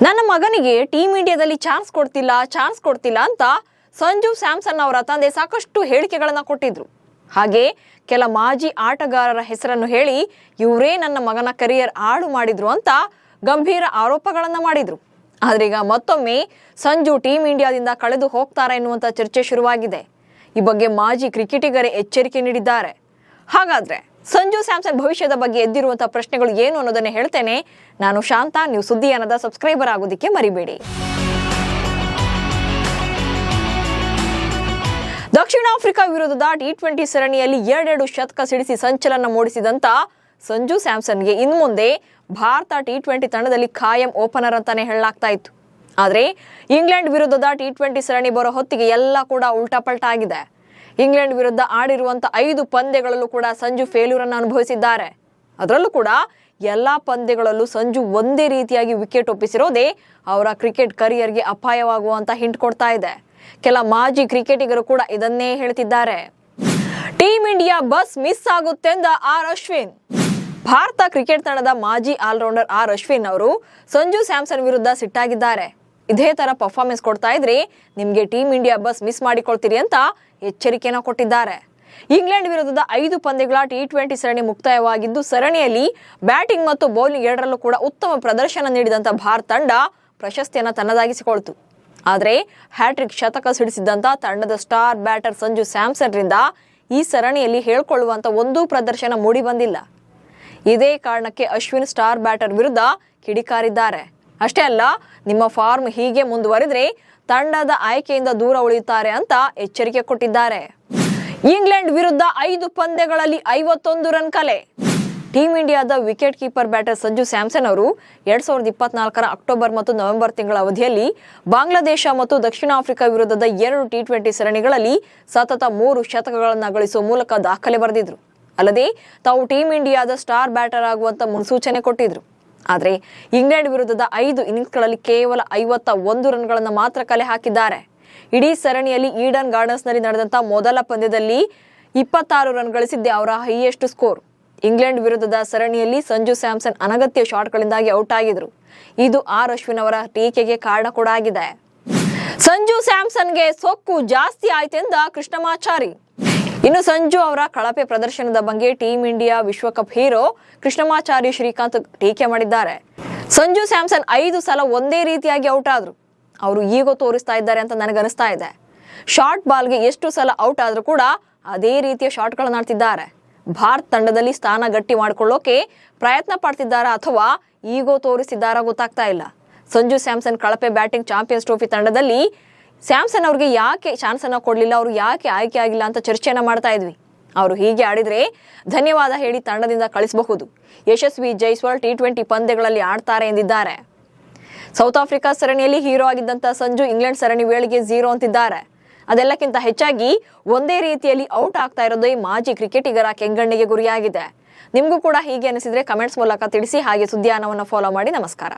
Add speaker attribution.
Speaker 1: ನನ್ನ ಮಗನಿಗೆ ಟೀಮ್ ಇಂಡಿಯಾದಲ್ಲಿ ಚಾನ್ಸ್ ಕೊಡ್ತಿಲ್ಲ ಅಂತ ಸಂಜು ಸ್ಯಾಮ್ಸನ್ ಅವರ ತಂದೆ ಸಾಕಷ್ಟು ಹೇಳಿಕೆಗಳನ್ನ ಕೊಟ್ಟಿದ್ರು. ಹಾಗೆ ಕೆಲ ಮಾಜಿ ಆಟಗಾರರ ಹೆಸರನ್ನು ಹೇಳಿ ಇವರೇ ನನ್ನ ಮಗನ ಕರಿಯರ್ ಹಾಳು ಮಾಡಿದ್ರು ಅಂತ ಗಂಭೀರ ಆರೋಪಗಳನ್ನ ಮಾಡಿದ್ರು. ಆದ್ರೆ ಈಗ ಮತ್ತೊಮ್ಮೆ ಸಂಜು ಟೀಮ್ ಇಂಡಿಯಾದಿಂದ ಕಳೆದು ಹೋಗ್ತಾರೆ ಎನ್ನುವಂತ ಚರ್ಚೆ ಶುರುವಾಗಿದೆ. ಈ ಬಗ್ಗೆ ಮಾಜಿ ಕ್ರಿಕೆಟಿಗರೇ ಎಚ್ಚರಿಕೆ ನೀಡಿದ್ದಾರೆ. ಹಾಗಾದ್ರೆ ಸಂಜು ಸ್ಯಾಮ್ಸನ್ ಭವಿಷ್ಯದ ಬಗ್ಗೆ ಎದ್ದಿರುವಂತಹ ಪ್ರಶ್ನೆಗಳು ಏನು ಅನ್ನೋದನ್ನೇ ಹೇಳ್ತೇನೆ. ನಾನು ಶಾಂತ. ನೀವು ಸುದ್ದಿಯಾನದ ಸಬ್ಸ್ಕ್ರೈಬರ್ ಆಗೋದಕ್ಕೆ ಮರಿಬೇಡಿ. ದಕ್ಷಿಣ ಆಫ್ರಿಕಾ ವಿರುದ್ಧದ T20 ಸರಣಿಯಲ್ಲಿ 2 ಶತಕ ಸಿಡಿಸಿ ಸಂಚಲನ ಮೂಡಿಸಿದಂತ ಸಂಜು ಸ್ಯಾಮ್ಸನ್ಗೆ ಇನ್ಮುಂದೆ ಭಾರತ T20 ತಂಡದಲ್ಲಿ ಖಾಯಂ ಓಪನರ್ ಅಂತಾನೆ ಹೇಳಲಾಗ್ತಾ ಇತ್ತು. ಆದ್ರೆ ಇಂಗ್ಲೆಂಡ್ ವಿರುದ್ಧದ T20 ಸರಣಿ ಬರೋ ಹೊತ್ತಿಗೆ ಎಲ್ಲ ಕೂಡ ಉಲ್ಟಾಪಲ್ಟಾ ಆಗಿದೆ. ಇಂಗ್ಲೆಂಡ್ ವಿರುದ್ಧ ಆಡಿರುವಂತ 5 ಪಂದ್ಯಗಳಲ್ಲೂ ಕೂಡ ಸಂಜು ಫೇಲ್ಯೂರ್ ಅನ್ನು ಅನುಭವಿಸಿದ್ದಾರೆ. ಅದರಲ್ಲೂ ಕೂಡ ಎಲ್ಲಾ ಪಂದ್ಯಗಳಲ್ಲೂ ಸಂಜು ಒಂದೇ ರೀತಿಯಾಗಿ ವಿಕೆಟ್ ಒಪ್ಪಿಸಿರೋದೇ ಅವರ ಕ್ರಿಕೆಟ್ ಕರಿಯರ್ಗೆ ಅಪಾಯವಾಗುವಂತ ಹಿಂಟ್ ಕೊಡ್ತಾ ಇದೆ. ಕೆಲ ಮಾಜಿ ಕ್ರಿಕೆಟಿಗರು ಕೂಡ ಇದನ್ನೇ ಹೇಳ್ತಿದ್ದಾರೆ. ಟೀಮ್ ಇಂಡಿಯಾ ಬಸ್ ಮಿಸ್ ಆಗುತ್ತೆಂದ ಅಶ್ವಿನ್. ಭಾರತ ಕ್ರಿಕೆಟ್ ತಂಡದ ಮಾಜಿ ಆಲ್ರೌಂಡರ್ ಅಶ್ವಿನ್ ಅವರು ಸಂಜು ಸ್ಯಾಮ್ಸನ್ ವಿರುದ್ಧ ಸಿಟ್ಟಾಗಿದ್ದಾರೆ. ಇದೇ ತರ ಪರ್ಫಾರ್ಮೆನ್ಸ್ ಕೊಡ್ತಾ ಇದ್ರೆ ನಿಮ್ಗೆ ಟೀಮ್ ಇಂಡಿಯಾ ಬಸ್ ಮಿಸ್ ಮಾಡಿಕೊಳ್ತೀರಿ ಅಂತ ಎಚ್ಚರಿಕೆನ ಕೊಟ್ಟಿದ್ದಾರೆ. ಇಂಗ್ಲೆಂಡ್ ವಿರುದ್ಧದ 5 ಪಂದ್ಯಗಳ T20 ಸರಣಿ ಮುಕ್ತಾಯವಾಗಿದ್ದು, ಸರಣಿಯಲ್ಲಿ ಬ್ಯಾಟಿಂಗ್ ಮತ್ತು ಬೌಲಿಂಗ್ ಎರಡರಲ್ಲೂ ಕೂಡ ಉತ್ತಮ ಪ್ರದರ್ಶನ ನೀಡಿದಂತ ಭಾರತ ತಂಡ ಪ್ರಶಸ್ತಿಯನ್ನ ತನ್ನದಾಗಿಸಿಕೊಳ್ತು. ಆದ್ರೆ ಹ್ಯಾಟ್ರಿಕ್ ಶತಕ ಸಿಡಿಸಿದಂತ ತಂಡದ ಸ್ಟಾರ್ ಬ್ಯಾಟರ್ ಸಂಜು ಸ್ಯಾಮ್ಸನ್ ರಿಂದ ಈ ಸರಣಿಯಲ್ಲಿ ಹೇಳ್ಕೊಳ್ಳುವಂತ ಒಂದೂ ಪ್ರದರ್ಶನ ಮೂಡಿ ಬಂದಿಲ್ಲ. ಇದೇ ಕಾರಣಕ್ಕೆ ಅಶ್ವಿನ್ ಸ್ಟಾರ್ ಬ್ಯಾಟರ್ ವಿರುದ್ಧ ಕಿಡಿಕಾರಿದ್ದಾರೆ. ಅಷ್ಟೇ ಅಲ್ಲ, ನಿಮ್ಮ ಫಾರ್ಮ್ ಹೀಗೆ ಮುಂದುವರಿದ್ರೆ ತಂಡದ ಆಯ್ಕೆಯಿಂದ ದೂರ ಉಳಿಯುತ್ತಾರೆ ಅಂತ ಎಚ್ಚರಿಕೆ ಕೊಟ್ಟಿದ್ದಾರೆ. ಇಂಗ್ಲೆಂಡ್ ವಿರುದ್ಧ 5 ಪಂದ್ಯಗಳಲ್ಲಿ 51 ರನ್ ಕಲೆ. ಟೀಮ್ ಇಂಡಿಯಾದ wicket keeper batter Sanju Samson ಅವರು 2024ರ ಅಕ್ಟೋಬರ್ ಮತ್ತು ನವೆಂಬರ್ ತಿಂಗಳ ಅವಧಿಯಲ್ಲಿ ಬಾಂಗ್ಲಾದೇಶ ಮತ್ತು ದಕ್ಷಿಣ ಆಫ್ರಿಕಾ ವಿರುದ್ಧದ 2 T20 ಸರಣಿಗಳಲ್ಲಿ ಸತತ 3 ಶತಕಗಳನ್ನು ಗಳಿಸುವ ಮೂಲಕ ದಾಖಲೆ ಬರೆದಿದ್ರು. ಅಲ್ಲದೆ ತಾವು ಟೀಮ್ ಇಂಡಿಯಾದ ಸ್ಟಾರ್ ಬ್ಯಾಟರ್ ಆಗುವಂತ ಮುನ್ಸೂಚನೆ ಕೊಟ್ಟಿದ್ರು. ಆದ್ರೆ ಇಂಗ್ಲೆಂಡ್ ವಿರುದ್ಧದ 5 ಇನ್ನಿಂಗ್ಸ್ಗಳಲ್ಲಿ ಕೇವಲ 51 ರನ್ಗಳನ್ನು ಮಾತ್ರ ಕಲೆ ಹಾಕಿದ್ದಾರೆ. ಇಡೀ ಸರಣಿಯಲ್ಲಿ ಈಡನ್ ಗಾರ್ಡನ್ಸ್ ನಲ್ಲಿ ನಡೆದಂತ ಮೊದಲ ಪಂದ್ಯದಲ್ಲಿ 26 ರನ್ ಗಳಿಸಿದ್ದೇ ಅವರ ಹೈಯೆಸ್ಟ್ ಸ್ಕೋರ್. ಇಂಗ್ಲೆಂಡ್ ವಿರುದ್ಧದ ಸರಣಿಯಲ್ಲಿ ಸಂಜು ಸ್ಯಾಮ್ಸನ್ ಅನಗತ್ಯ ಶಾಟ್ಗಳಿಂದಾಗಿ ಔಟ್ ಆಗಿದ್ರು. ಇದು ಅಶ್ವಿನ್ ಅವರ ಟೀಕೆಗೆ ಕಾರಣ ಕೂಡ ಆಗಿದೆ. ಸಂಜು ಸ್ಯಾಮ್ಸನ್ಗೆ ಸೊಕ್ಕು ಜಾಸ್ತಿ ಆಯ್ತೆಂದ ಕೃಷ್ಣಮಾಚಾರಿ. ಇನ್ನು ಸಂಜು ಅವರ ಕಳಪೆ ಪ್ರದರ್ಶನದ ಬಗ್ಗೆ ಟೀಮ್ ಇಂಡಿಯಾ ವಿಶ್ವಕಪ್ ಹೀರೋ ಕೃಷ್ಣಮಾಚಾರಿ ಶ್ರೀಕಾಂತ್ ಟೀಕೆ ಮಾಡಿದ್ದಾರೆ. ಸಂಜು ಸ್ಯಾಮ್ಸನ್ 5 ಸಲ ಒಂದೇ ರೀತಿಯಾಗಿ ಔಟ್ ಆದ್ರು. ಅವರು ಈಗೋ ತೋರಿಸ್ತಾ ಇದ್ದಾರೆ ಅಂತ ನನಗನಿಸ್ತಾ ಇದೆ. ಶಾರ್ಟ್ ಬಾಲ್ಗೆ ಎಷ್ಟು ಸಲ ಔಟ್ ಆದ್ರೂ ಕೂಡ ಅದೇ ರೀತಿಯ ಶಾಟ್ಗಳನ್ನ ಆಡ್ತಿದ್ದಾರೆ. ಭಾರತ ತಂಡದಲ್ಲಿ ಸ್ಥಾನ ಗಟ್ಟಿ ಮಾಡಿಕೊಳ್ಳೋಕೆ ಪ್ರಯತ್ನ ಪಡ್ತಿದ್ದಾರಾ ಅಥವಾ ಈಗೋ ತೋರಿಸ್ತಿದ್ದಾರಾ ಗೊತ್ತಾಗ್ತಾ ಇಲ್ಲ. ಸಂಜು ಸ್ಯಾಮ್ಸನ್ ಕಳಪೆ ಬ್ಯಾಟಿಂಗ್ ಚಾಂಪಿಯನ್ಸ್ ಟ್ರೋಫಿ ತಂಡದಲ್ಲಿ ಸ್ಯಾಮ್ಸನ್ ಅವ್ರಿಗೆ ಯಾಕೆ ಚಾನ್ಸ್ ಅನ್ನ ಕೊಡ್ಲಿಲ್ಲ, ಅವ್ರು ಯಾಕೆ ಆಯ್ಕೆ ಆಗಿಲ್ಲ ಅಂತ ಚರ್ಚೆಯನ್ನ ಮಾಡ್ತಾ ಇದ್ವಿ. ಅವರು ಹೀಗೆ ಆಡಿದ್ರೆ ಧನ್ಯವಾದ ಹೇಳಿ ತಂಡದಿಂದ ಕಳಿಸಬಹುದು. ಯಶಸ್ವಿ ಜೈಸ್ವಾಲ್ T20 ಪಂದ್ಯಗಳಲ್ಲಿ ಆಡ್ತಾರೆ ಎಂದಿದ್ದಾರೆ. ಸೌತ್ ಆಫ್ರಿಕಾ ಸರಣಿಯಲ್ಲಿ ಹೀರೋ ಆಗಿದ್ದಂತ ಸಂಜು ಇಂಗ್ಲೆಂಡ್ ಸರಣಿ ವೇಳೆಗೆ 0 ಅಂತಿದ್ದಾರೆ. ಅದೆಲ್ಲಕ್ಕಿಂತ ಹೆಚ್ಚಾಗಿ ಒಂದೇ ರೀತಿಯಲ್ಲಿ ಔಟ್ ಆಗ್ತಾ ಇರೋದೇ ಮಾಜಿ ಕ್ರಿಕೆಟಿಗರ ಕೆಂಗಣ್ಣಿಗೆ ಗುರಿಯಾಗಿದೆ. ನಿಮಗೂ ಕೂಡ ಹೀಗೆ ಅನಿಸಿದ್ರೆ ಕಮೆಂಟ್ಸ್ ಮೂಲಕ ತಿಳಿಸಿ. ಹಾಗೆ ಸುದ್ದಿಯಾನವನ್ನು ಫಾಲೋ ಮಾಡಿ. ನಮಸ್ಕಾರ.